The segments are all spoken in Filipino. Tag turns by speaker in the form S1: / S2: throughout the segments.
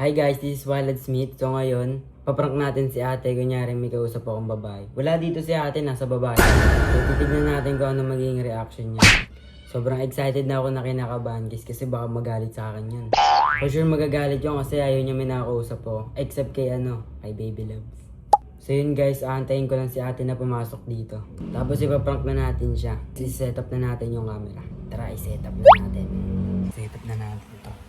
S1: Hi guys, this is Walad Smith. So ngayon, paprank natin si ate. Kunyari may kausap akong babae. Wala dito si ate, nasa babae. So titignan natin kung ano magiging reaction niya. Sobrang excited na ako na kinakabahan guys kasi baka magalit sa akin yun. For sure magagalit yun kasi ayaw niya may nakausap ko. Except kay kay Baby Loves. So yun guys, aantayin ko lang si ate na pumasok dito. Tapos ipaprank na natin siya. I-set up na natin yung camera. Tara, i-set up na natin. Set up na natin to.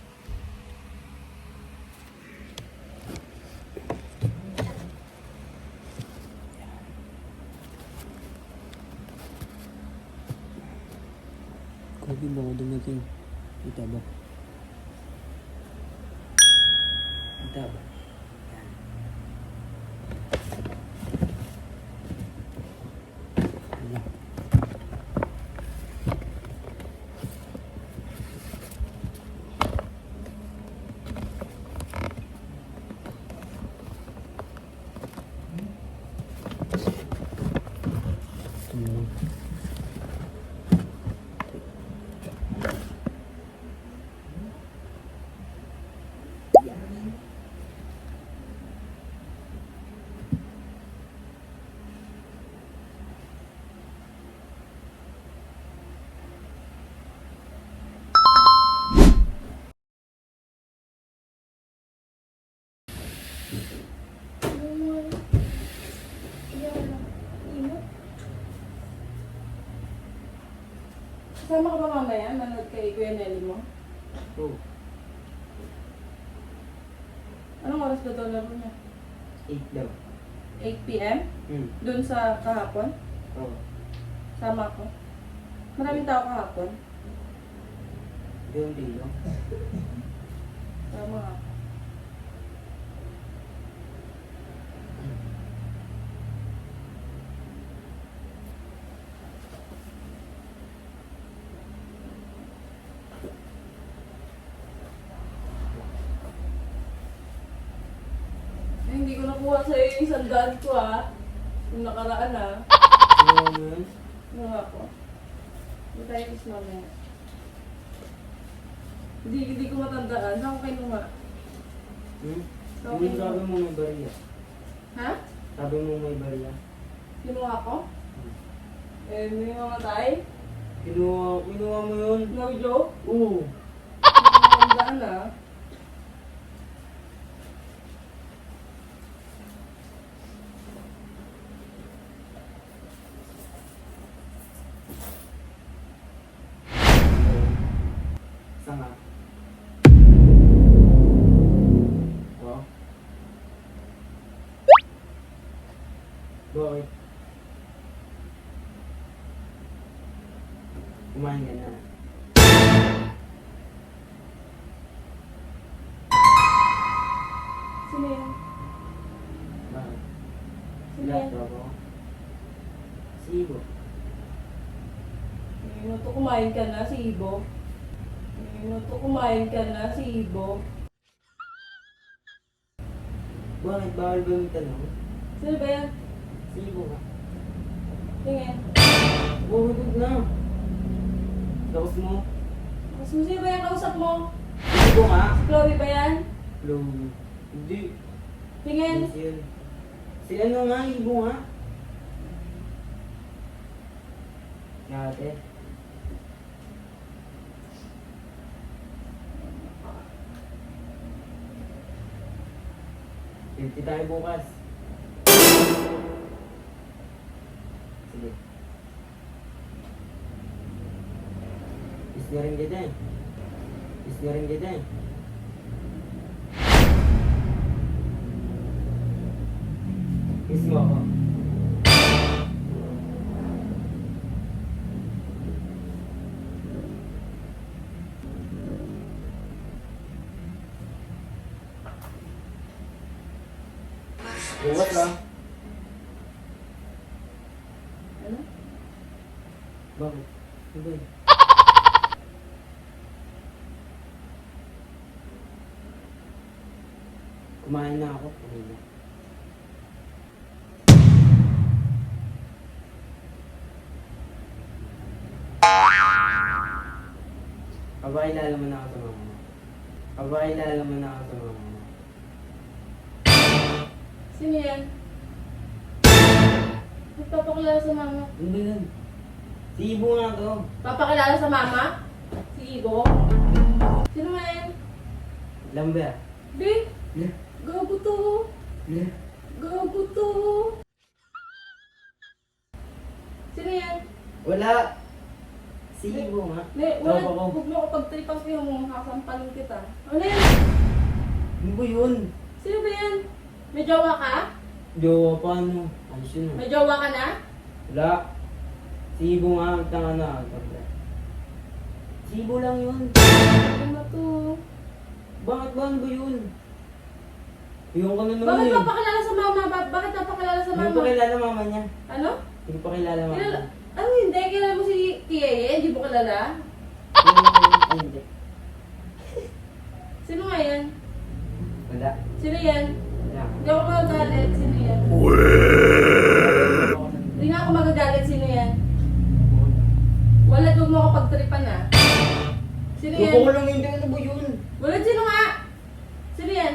S1: Grabe ba ako dumating? Kita ba? Kita ba? Yan. Tumulong.
S2: Sama ka ba mamaya? Manood kay Kuya Nelly mo?
S1: Oh,
S2: Anong oras ba ito laro niya?
S1: 8 daw.
S2: 8 p.m? Doon sa kahapon?
S1: Oh,
S2: Sama ko. Maraming tao kahapon.
S1: doon din lang.
S2: Sama ako. Eh, hindi ko nakuha sa'yo yung isang dad ko Yung nakaraan
S1: Ano mo yun?
S2: Ano ako? Hindi tayo kiss mamaya. Hindi ko matandaan. Saan ko kinuha? Saan ko
S1: Hindi
S2: kinuha?
S1: sabi mo may bariya.
S2: Ha?
S1: Sabi mo may bariya.
S2: Kinuha ko? Eh, may mga tayo?
S1: Kinuha mo yun?
S2: No joke?
S1: Oo.
S2: Matandaan
S1: Sanga. Oh. Bakit? Kumain ka na.
S2: Sino yan?
S1: Bakit?
S2: Sino
S1: Last
S2: yan?
S1: ako. Si Ibo.
S2: Minuto kumain ka na si Ibo. Minuto kumain ka na si Ibo.
S1: Bakit? Bawal ba yung tanong?
S2: Sino ba yan?
S1: Si Ibo ka.
S2: Tingin.
S1: Huwag na. Tapos mo.
S2: Mas sino ba yan kausap mo?
S1: Si Ibo nga.
S2: Si Chloe ba yan?
S1: Hello. Hindi.
S2: Tingin.
S1: Si yun. Si ano nga, Ibo nga. Ate. Pilti tayo bukas. Sige. Is na rin kita eh. Is na rin kita eh. Kiss mo ako. Bukas ah.
S2: Ano?
S1: Bakit? Hindi. Kumain na ako kanina. Pakilala mo na ako sa mama mo. Pakilala mo na ako sa mama mo.
S2: Sino yan? Nagpapakilala sa mama.
S1: Ano ba yun? Si Ibo nga to.
S2: Papakilala sa mama? Si Ibo? Sino nga yan?
S1: Lambia.
S2: Be,
S1: Yeah.
S2: gago to.
S1: Yeah.
S2: Gago to. Sino yan?
S1: Wala. Si Ibo nga.
S2: Wala,
S1: Tropa ko.
S2: huwag mo ako pagtripas ko yung kasampalin kita. Ano yan?
S1: Ano ba yun?
S2: Sino ba yan? May jowa ka?
S1: Jowa pa ano? Ayos yun ah.
S2: May jowa ka na?
S1: Wala. Si Ibo nga. Tanga na. Si Ibo lang yun.
S2: Ano ba to?
S1: Bakit ba? Ano ba yun? Yung ka na naman
S2: Bakit
S1: eh.
S2: papakilala sa mama? Bakit papakilala sa
S1: Hindi
S2: mama?
S1: pa kilala mama niya.
S2: Ano?
S1: Hindi pa kilala mama
S2: Kilala?
S1: niya.
S2: Ano hindi? Kilala mo si Tiye? Hindi mo kilala?
S1: Ay, hindi.
S2: Sino nga yan?
S1: Wala.
S2: Sino yan?
S1: Wala.
S2: Hindi ako magagalit. Sino yan? Hindi nga ako magagalit. Sino yan? Wala, huwag mo ako pagtripan ah. Sino yan?
S1: Lupo ko lang hindi. Ano ba yun?
S2: Wala, sino nga? Sino yan?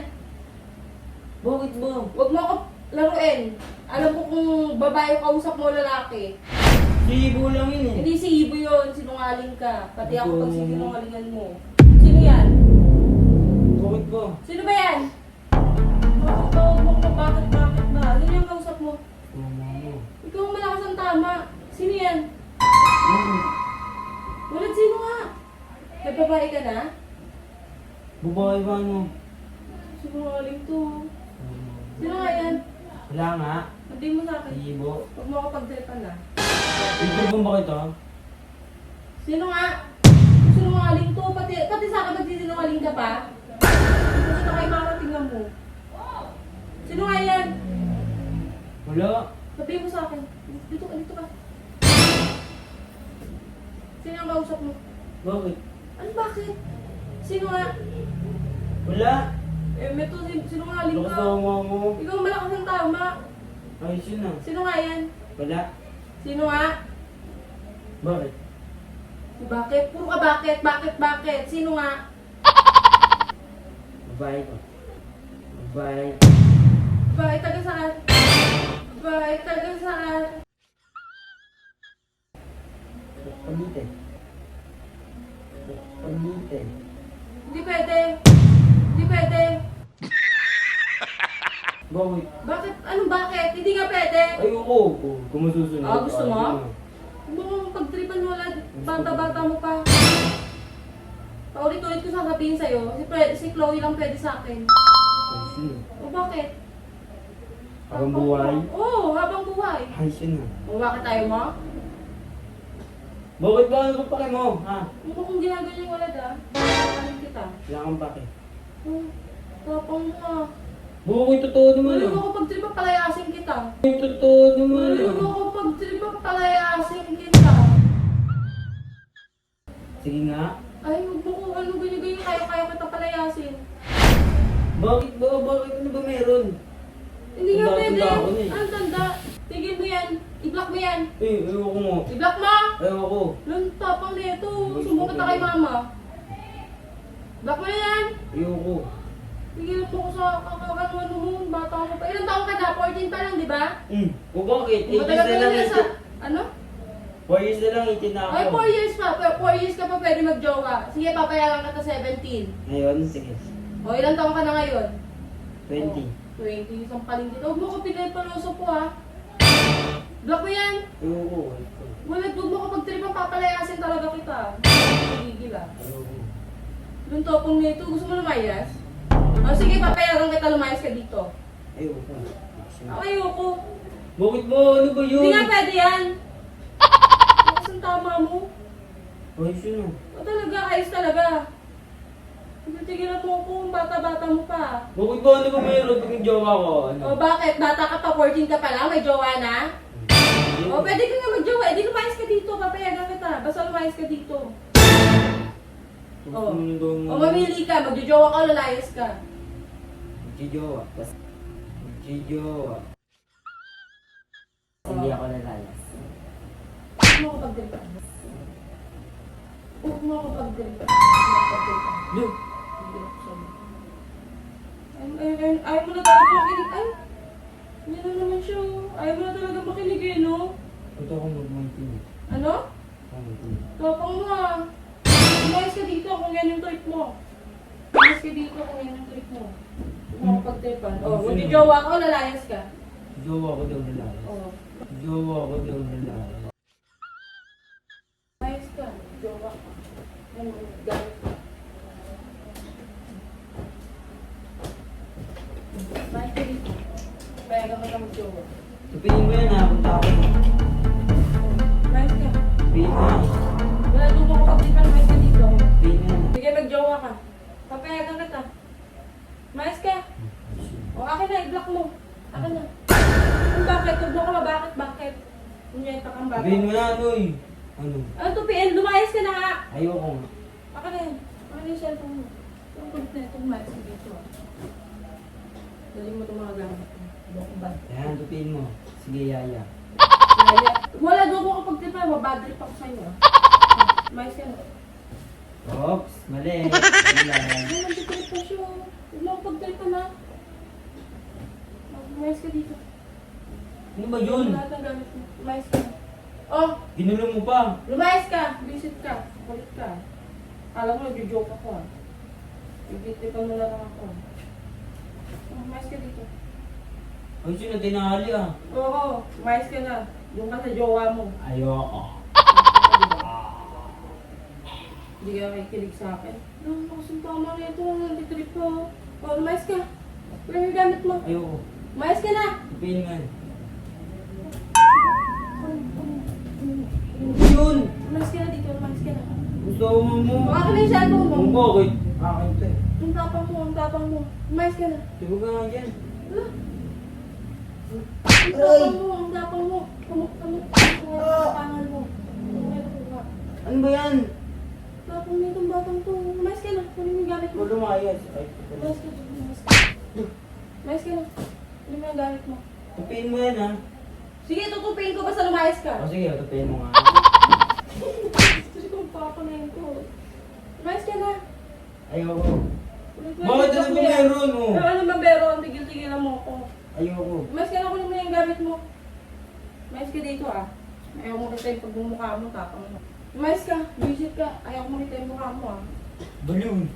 S1: Bakit ba?
S2: Huwag mo ako laruin. Alam ko kung babae kausap mo o lalaki.
S1: Si Ibo lang yun eh.
S2: Hindi si Ibo yun. Sinungaling ka. Pati ako pag sinungalingan mo. Sino yan?
S1: Bakit ba?
S2: Sino ba yan? Bakit ba? Bakit ba? Sino yung kausap mo?
S1: Mama mo.
S2: Ikaw ang malakas ang tama. Sino yan?
S1: Bakit?
S2: Wala, sino nga? May babae ka na?
S1: Babae ba ano?
S2: Sinungaling to. Sino nga yan?
S1: Wala nga.
S2: Hindi mo sa akin.
S1: Si Ibo.
S2: Huwag mo ako pagdripan na.
S1: Ibo ba ito?
S2: Sino nga? Sinungaling to. Pati sa akin magsisinungaling ka pa? Gusto na kayo makakatingnan mo. Sino nga yan?
S1: Wala.
S2: Sabihin mo sa akin. Dito ka. Sino ang kausap mo?
S1: Bakit?
S2: Ano bakit? Sino nga?
S1: Wala.
S2: May to, sinungaling
S1: Lakas
S2: ka.
S1: na mama mo.
S2: Ikaw ang malakas ang tama.
S1: Ayos yun ah.
S2: Sino nga yan?
S1: Wala.
S2: Sino nga?
S1: Bakit?
S2: Bakit? Puro ka bakit? Sino nga?
S1: Babae ko. Babae.
S2: Babae taga saan? Babae taga saan?
S1: Pagite. Pagite.
S2: Hindi pwede. Hindi pwede.
S1: Bakit?
S2: Bakit? Anong bakit? Hindi nga pwede.
S1: Ayoko. Kung masusunod.
S2: Ah, gusto mo?
S1: ayun na.
S2: Huwag mo pagtripan mo wala. Bata-bata mo pa. Paulit-ulit ko sasabihin sa'yo. Si Chloe lang pwede sa akin.
S1: Ayos yun ah.
S2: O bakit?
S1: Habang buhay.
S2: Oo, habang buhay.
S1: Ayos yun ah.
S2: O bakit tayo mo?
S1: Bakit ba? Ano ba pake mo? Ha?
S2: Mukha kong ginaganyan wala da. Kakalit kita.
S1: Wala kang pake.
S2: Tapang mo ah.
S1: Bukoy totoo naman
S2: Wala mo
S1: ah.
S2: ako pagtripa, palayasin kita.
S1: Bukoy totoo naman
S2: Wala mo
S1: ah.
S2: ako pagtripa, palayasin kita.
S1: Sige nga.
S2: Ay, huwag mo kung ano ganyan-ganyan, kaya kita palayasin.
S1: Bakit ba? Bakit ano ba meron?
S2: Hindi nga
S1: Tanda-
S2: pwede.
S1: tanda ako na eh.
S2: Ang tanda. Tigil mo yan. I-block mo yan.
S1: Ayoko mo.
S2: I-block mo!
S1: Ayoko.
S2: Lang tapang na ito. Sumbong kita kay mama. Block mo na yan.
S1: Ayoko.
S2: Tigil mo ko sa kakakano mo. Bata mo pa. Ilang taong ka na? 14 pa lang, di ba?
S1: O bakit? 8 years
S2: Matagal
S1: na
S2: ka
S1: lang.
S2: na sa... Ano?
S1: 4 years na lang, 18 na ako.
S2: Ay, 4 years pa. 4 years ka pa pwede mag-jowa. Sige, papayagan ka sa 17.
S1: Ngayon, sige.
S2: O, ilang taong ka na ngayon?
S1: 20.
S2: 20. Isang paling dito. Huwag mo ko pinapaloso po ha. Block mo yan.
S1: Ayoko.
S2: Wala, huwag mo ko pagtripan, papalayasin talaga kita. Gigil ah.
S1: Ayoko.
S2: Yung topong nito, gusto mo lumayas? O sige, papayagan kita lumayas ka dito.
S1: Ayoko.
S2: Ayoko.
S1: Bakit ba? Ano ba yun?
S2: Hindi nga pwede yan. Bakit ang tama mo?
S1: Ayos yun ah.
S2: O talaga, ayos talaga. Tigilan mo kung bata-bata mo pa.
S1: Bakit ba? Ano ba meron? Pag yung jowa ko, ano?
S2: O bakit? Bata ka pa, 14 ka pa lang, may jowa na? O pwede ka nga mag-jowa, edi lumayas ka dito, papayagan kita. Basta lumayas ka dito. O mamili ka, magjojowa ka o lalayas ka.
S1: Magjijowa. Magjijowa. Hindi ako lalayas.
S2: Huwag mo ako pagdalipan. Huwag mo ako pagdalipan. Huwag mo ako pagdalipan.
S1: Look!
S2: Ayaw mo na tayo makinig. Ay! Hindi na naman siya. Ayaw mo na talaga makinig eh, no?
S1: Ito ako mag-maintain.
S2: Ano?
S1: Maintain.
S2: Tapang mo ah. Umayos ka dito kung yan yung trip mo. Umayos ka dito kung yan yung trip mo. Huwag mo akong pagtripan. Oh, magjojowa ka o lalayas ka?
S1: Jowa ko daw lalaki.
S2: Oh.
S1: Jowa ko daw lalaki.
S2: Umayos ka. Jowa ka. Yan, gamit ka. Umayos ka dito. Payagan ka magjowa.
S1: Tupiin mo yan ha, punta ako.
S2: Umayos ka.
S1: Tupiin mo yan.
S2: Wala doon mo kapagtripan. Umayos ka dito.
S1: Tupiin mo yan.
S2: Sige, magjowa ka. Papayagan kita. Umayos ka. O, akin na, i-block mo. Akin na. Kung bakit? Huwag mo ka mabakit. Bakit? Kunyeta kang bakit.
S1: Tupiin mo yan, Uy. Ano?
S2: Ano tupiin? Lumayas ka na nga.
S1: Ayoko nga.
S2: Akin na yun. Akin na yung cellphone mo. Ang kulit na ito. Lumayas ka dito. Dali mo itong mga gamit mo. Loko ba?
S1: Ayan, tupiin mo. Sige, yaya.
S2: Wala doon ko kapag tripa. Mabadrip ako sa inyo. Umayas ka na.
S1: Oops, mali. Wala.
S2: Ay, nagtitrip pa siya. Huwag mo akong pagtripa na. Umayas ka dito.
S1: Ano ba yun?
S2: Lahat ng gamit mo. Umayas ka na. Oh!
S1: Ginulo mo pa.
S2: Lumayas ka! Visit ka! Kulit ka! Alam mo, nag-joke ako ah. Ibitipan mo na lang ako. Lumayas ka dito.
S1: Ay, sino tinahali ah.
S2: Oo, lumayas ka na. Yung ka sa jowa mo.
S1: Ayoko.
S2: Hindi ka makikinig sa akin. Ano, kasing tama na ito. Nag-trip ko. Oh, lumayas ka. Wala yung gamit mo.
S1: Ayoko.
S2: Lumayas ka na!
S1: Tupiin mo yan. Yun!
S2: Lumayas ka na dito. Lumayas ka na.
S1: Gusto mo.
S2: Baka ka na yung cellphone mo.
S1: Kung bakit? Akin to eh.
S2: Ang tapang mo, ang tapang mo. Lumayas ka na.
S1: Diba ka nga dyan?
S2: Hala. Ang tapang mo, ang tapang mo. Kamuk-kamuk. Ang tapangan mo.
S1: Ano ba yan?
S2: Tapang na itong batang to. Lumayas ka na. Kunin mo yung gamit mo.
S1: Wala lumayas. Ay,
S2: Lumayas ka na. Lumayas ka na. Lumayas ka na. Kunin mo yung gamit mo.
S1: tupiin mo yan ha.
S2: Sige, tutupiin ko basta lumayas ka.
S1: O sige, tupiin mo nga.
S2: Kasi kung papakunayin ko. Lumayas ka na.
S1: Ayoko. Bakit ano ba meron mo?
S2: Pero ano ba meron? Tigil-tigilan mo ako.
S1: Ayoko.
S2: Lumayas ka na, kunin mo yung gamit mo. Lumayas ka dito ah. Ayaw mo kita yung pagmumukha mo, tapang mo. Lumayas ka, visit ka. Ayaw mo kita yung mukha mo ah.
S1: Balloon.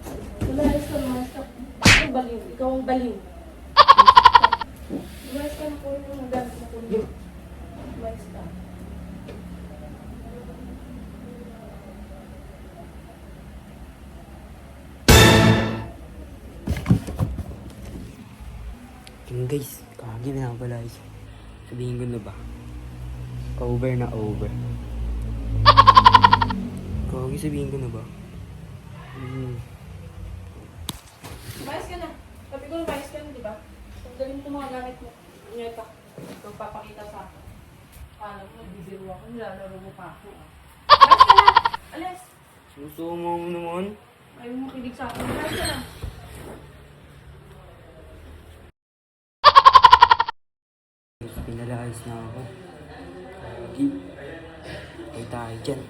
S2: Lumayas ka, lumayas ka. Ikaw baliw, ikaw ang baliw. Lumayas ka na, kunin mo yung gamit mo. Kunin mo. Lumayas ka.
S1: Yung guys, kagi na pala guys. Sabihin ko na ba? Over na over. Kagi sabihin ko na ba?
S2: Lumayas ka na. Sabi ko lumayas ka na, di ba? Pagdalhin mo mga gamit mo. Nyeta. Ikaw papakita sa akin. Alam mo, bibiro ako. Nilalaro mo pa ako. Lumayas ka na! Alis!
S1: Susumo mo naman.
S2: Ayaw mo makinig sa akin. Lumayas ka na!
S1: Guys, pinalayas na ako. Kagi. Ay tayo dyan.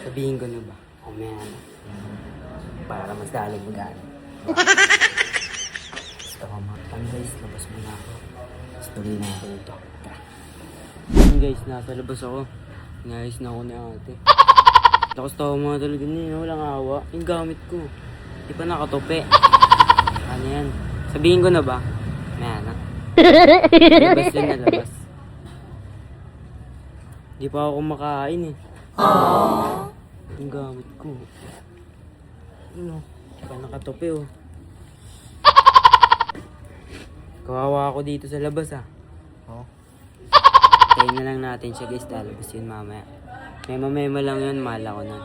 S1: Sabihin ko na ba? O man. Para mas dalag mag-ano. Gusto ko mga. Guys, labas muna ako. Story natin ito. Tara. Ayun guys, nasa labas ako. Inayos na ako ni ate. Tapos tawa mga talaga niya, walang awa. Yung gamit ko. Di pa nakatope. Ano yan? Sabihin ko na ba? May anak. Labas yun na labas. Di pa ako kumakain eh. Yung gamit ko. Ano? Di pa nakatope oh. Kawawa ako dito sa labas ah. Oh. Tayo na lang natin siya guys, lalabas yun mamaya. Mema-mema lang yun, mahal ako nun.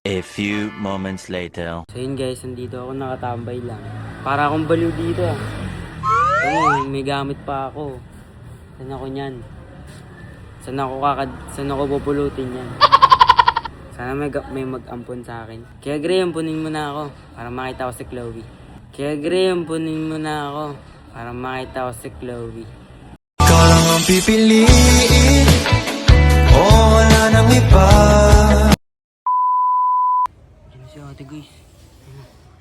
S3: A few moments later.
S1: So yun guys, nandito ako nakatambay lang. Para akong baliw dito ah. May gamit pa ako. Saan ako nyan? Saan ako pupulutin yan? Sana may mag-ampon sa akin. Kaya Graham, punin mo na ako para makita ko si Chloe. Kaya Graham, punin mo na ako para makita ko si Chloe.
S4: Ikaw lang ang pipiliin. Oh, wala nang iba.
S1: Yan si ate guys.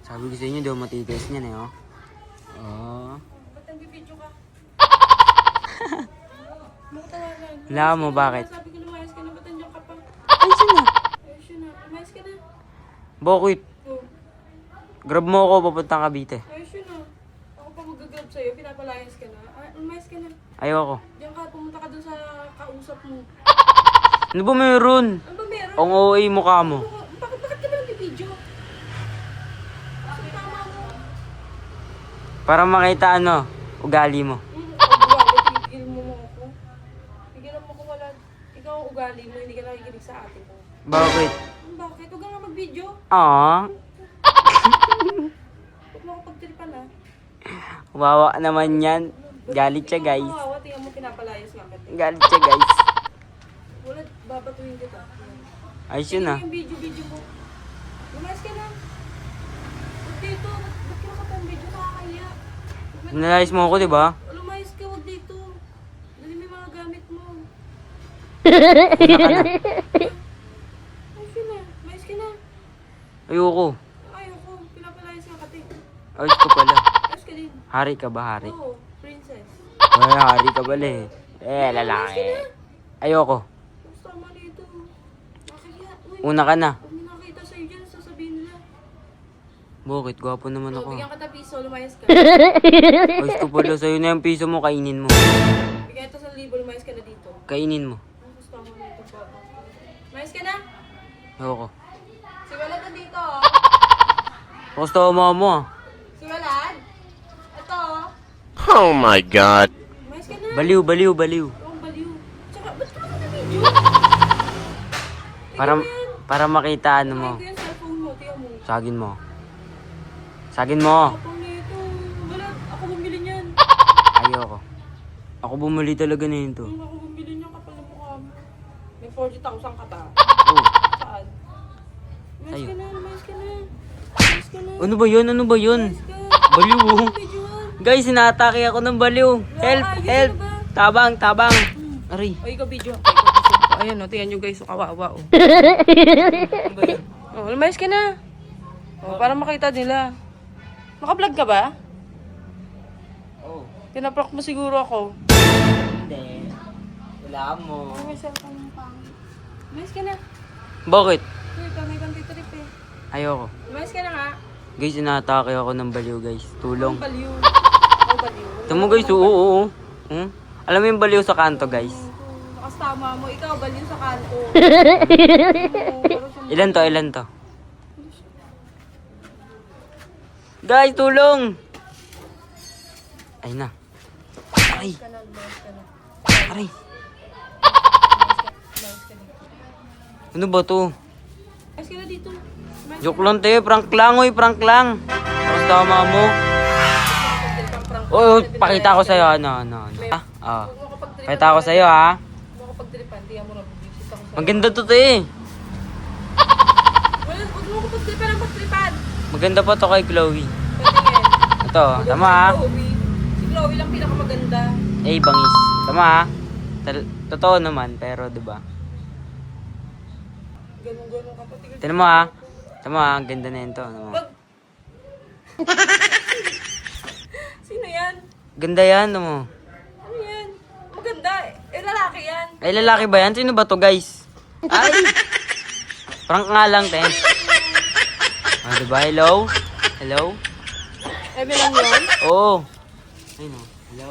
S1: Sabi ko sa inyo daw matitiis niyan eh oh. Oh.
S2: Ba't nagbibidyo ka? Makatawanan.
S1: Wala mo, bakit?
S2: Sabi ko lumayas ka na, ba't nandiyan ka pa?
S1: Ay, siya na.
S2: Ayos yun na, lumayas ka na.
S1: Bakit?
S2: Oh,
S1: Grab mo ako, papuntang Cavite.
S2: ayos yun na. Ako pa mag-grab sa'yo, pinapalayas ka na. Lumayas ka na.
S1: Ayoko.
S2: Diyan ka, pumunta ka dun sa kausap mo.
S1: Ano ba meron?
S2: Ano ba meron?
S1: Ang OA mukha mo.
S2: Bakit ka ba nagbibidyo? Kasi tama mo.
S1: Para makita ano, ugali mo.
S2: Tigil mo ako. Tigilan mo ko wala. Ikaw ang ugali mo, hindi ka nakikinig sa ate ko.
S1: Bakit?
S2: Bakit? Huwag ka nga mag-video.
S1: Ah,
S2: Huwag mo ako pagtiripan ha.
S1: wawa naman yan. Galit siya, guys.
S2: Kawawa, tingnan mo pinapalayas nga kita.
S1: Galit siya, guys.
S2: Wala, babatuhin kita.
S1: Ayos yun ah.
S2: Yung video mo. Lumayas ka na. Huwag dito. Ba't ka nakapang video? Nakakaya.
S1: Nalayas mo ako, di ba?
S2: Lumayas ka, huwag dito. Dali mo yung mga gamit mo.
S1: Una ka na.
S2: Ayos yun na. Lumayas ka na.
S1: Ayoko.
S2: Ayoko. Pinapalayas nga kati.
S1: Ayos ko pala.
S2: Ayos ka din.
S1: Hari ka ba, hari?
S2: Oo, princess.
S1: Ay, hari ka pala eh. Lalaki. Ayoko.
S2: Gusto mo dito. Nakakaya. Uy,
S1: Una ka na.
S2: pag may nakita sa'yo dyan, sasabihin nila.
S1: Bakit? Gwapo naman
S2: Oh,
S1: ako.
S2: bigyan kita piso, lumayas ka.
S1: Ayos ko pala. Sa'yo na yung piso mo, kainin mo.
S2: Bigyan ito sa libo, lumayas ka na dito.
S1: Kainin mo.
S2: Ang gusto mo dito, baba. Lumayas ka na.
S1: Ayoko.
S2: Si Walad na dito, oh.
S1: Gusto mo mo ah.
S2: Si Walad. Ito, oh.
S3: Oh my god.
S2: Lumayas ka na.
S1: Baliw, baliw, baliw.
S2: Ang baliw. Tsaka, ba't ka naman na-video?
S1: Para makita ano mo.
S2: Ito yung cellphone mo, tiyan mo.
S1: Sagin mo. Sagin mo.
S2: Tapang nito. Walad, ako bumili niyan.
S1: Ayoko. Ako bumili talaga na yun to.
S2: Ako bumili niyan kapal na mukha mo. May 40,000 ka ta.
S1: Oh.
S2: Saan? Lumayas
S1: Sa'yo.
S2: ka na, lumayas ka na. Lumayas ka na.
S1: Ano ba yun? Ano ba yun?
S2: Lumayas ka.
S1: Baliw oh.
S2: Videoan.
S1: Guys, sinatake ako ng baliw. Help! Help! Tabang! Tabang! Aray.
S2: Ay, ikaw video. Ayan o, tingnan nyo guys, kawawa o.
S1: Ano ba yun?
S2: Oh, lumayas ka na. Oh, para makita nila. Naka-vlog ka ba?
S1: Oh.
S2: Pinaprank mo siguro ako.
S1: Hindi. Wala mo.
S2: Ay, may cellphone ng pang. Lumayas ka na.
S1: Bakit?
S2: Uy, kami kang titrip eh.
S1: Ayoko.
S2: Lumayas ka na nga.
S1: Guys, sinatake ako ng baliw guys. Tulong.
S2: Ang baliw. Ang baliw.
S1: Ito mo guys, oo. Hmm? Alam mo yung baliw sa kanto guys.
S2: Nakas tama mo, ikaw baliw sa kanto. Oo, pero siyang-
S1: Ilan to? Ilan to? Guys, tulong! Ay na. Aray!
S2: Lumayas ka na, lumayas ka na.
S1: Aray!
S2: Lumayas ka na.
S1: Ano ba to?
S2: Lumayas ka na dito. Lumayas
S1: Joke lang tayo, prank lang, oy, prank lang. Tapos tama mo.
S2: prank.
S1: Oo, pakita ko sa'yo, ano. Ah, ah.
S2: Huwag mo kapag
S1: Pakita ko sa'yo, ha.
S2: Huwag mo kapag tripan, tiyan mo na bubisit ako sa'yo.
S1: Maganda to, eh.
S2: Huwag mo kapag tripan ang pagtripan.
S1: Maganda pa to kay Chloe.
S2: Patingin.
S1: Ito, tama, ha.
S2: Si Chloe lang pinakamaganda.
S1: Eh, bangis. Tama, ha. Totoo naman, pero, diba?
S2: Ganun-ganun ka patigil.
S1: Tignan mo, ha. Tama, ha. Ang ganda na yun to. Ano mo?
S2: Wag. Sino yan?
S1: Ganda yan, ano mo?
S2: Ano yan? Maganda. Eh, lalaki yan.
S1: Ay, lalaki ba yan? Sino ba to, guys? Ay! Prank nga lang, te. Ah, diba? Hello? Hello?
S2: Ebe lang yun?
S1: Oo. Ayun, oh. Hello?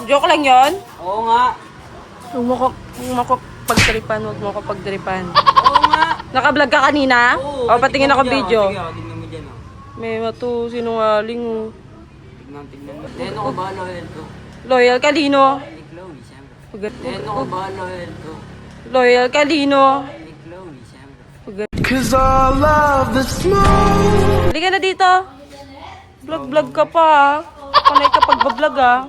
S2: Joke lang yun?
S1: Oo nga.
S2: Huwag mo ko pagtripan, huwag mo ko pagtripan.
S1: Oo nga.
S2: Naka-vlog ka kanina? O, patingin ako video.
S1: Sige, tignan mo dyan, oh.
S2: May mato, sinungaling. Oh.
S1: Tignan mo. Neno ko ba, loyal to?
S2: Loyal ka, Lino.
S1: Ni Chloe, siyempre. Neno ko ba, loyal to?
S2: Loyal ka, Lino.
S1: Ni Chloe, siyempre.
S4: Cause I love the smoke.
S2: Halika na dito. Vlog-vlog ka pa, ah. Panay ka pagbablog, ah.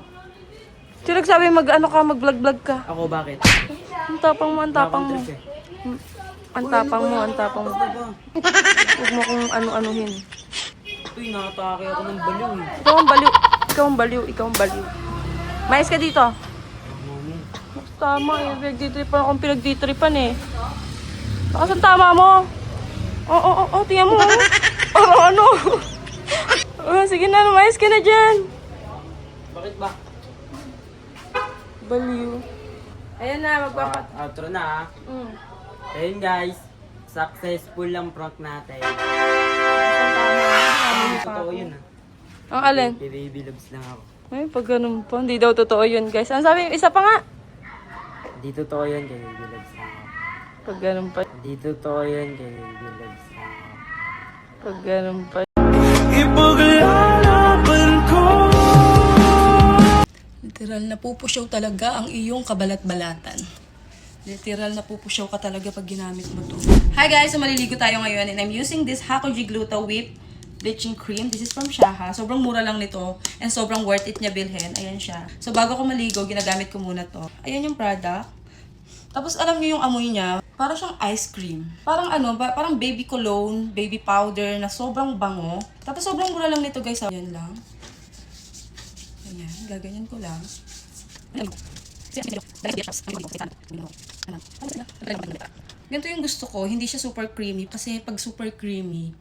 S2: Sino nagsabi mag-vlog-vlog ka?
S1: Ako, bakit?
S2: Ang tapang mo, ang tapang mo. Ang tapang mo, ang tapang mo. Huwag mo kong ano-anuhin.
S1: Uy, nakatake ako ng baliw, eh.
S2: Ikaw ang baliw. Ikaw ang baliw. Ikaw ang baliw. Mais ka dito. Tama eh. Pinagtitripan akong pinagtitripan eh. Bakas ang tama mo. Oo, tingnan mo. Parang ano. Oh, sige na, lumayas ka na dyan.
S1: Bakit ba?
S2: Baliw. Ayan na, magpapat...
S1: Outro na. Ayun guys, successful lang prank natin. Totoo yun
S2: Ang alin?
S1: Baby loves lang ako.
S2: Ay, pag ganun po. Hindi daw totoo yun, guys. Ano sabi? Isa pa nga.
S1: Di totoo yun kay baby loves lang ako.
S2: Pag ganun pa.
S1: Di totoo yun kay baby loves lang ako.
S2: Pag ganun pa.
S4: Ipaglalaban ko.
S2: Literal na pupusyaw talaga ang iyong kabalat-balatan. Literal na pupusyaw ka talaga pag ginamit mo to. Hi guys! So maliligo tayo ngayon and I'm using this Hakoji Gluta Whip Bleaching Cream. This is from Shaha. Sobrang mura lang nito and sobrang worth it niya bilhin. Ayan siya. So bago ko maligo, ginagamit ko muna to. Ayan yung product. Tapos alam niyo yung amoy niya, parang siyang ice cream. Parang ano, parang baby cologne, baby powder na sobrang bango. Tapos sobrang mura lang nito guys. Ayan lang. Ayan, gaganyan ko lang. Ganito yung gusto ko, hindi siya super creamy kasi pag super creamy,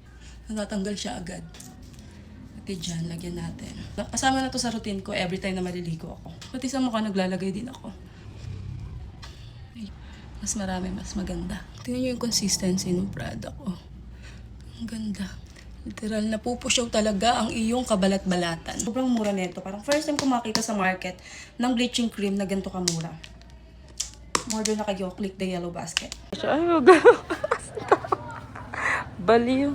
S2: natatanggal siya agad. Pati dyan, lagyan natin. Kasama na to sa routine ko every time na maliligo ako. Pati sa mukha naglalagay din ako. Ay, mas marami, mas maganda. Tingnan nyo yung consistency ng product ko. Ang ganda. Literal, napupusyaw talaga ang iyong kabalat-balatan. Sobrang mura nito. Parang first time ko makita sa market ng bleaching cream na ganito kamura. Order na kayo, click the yellow basket. Ay, baliw.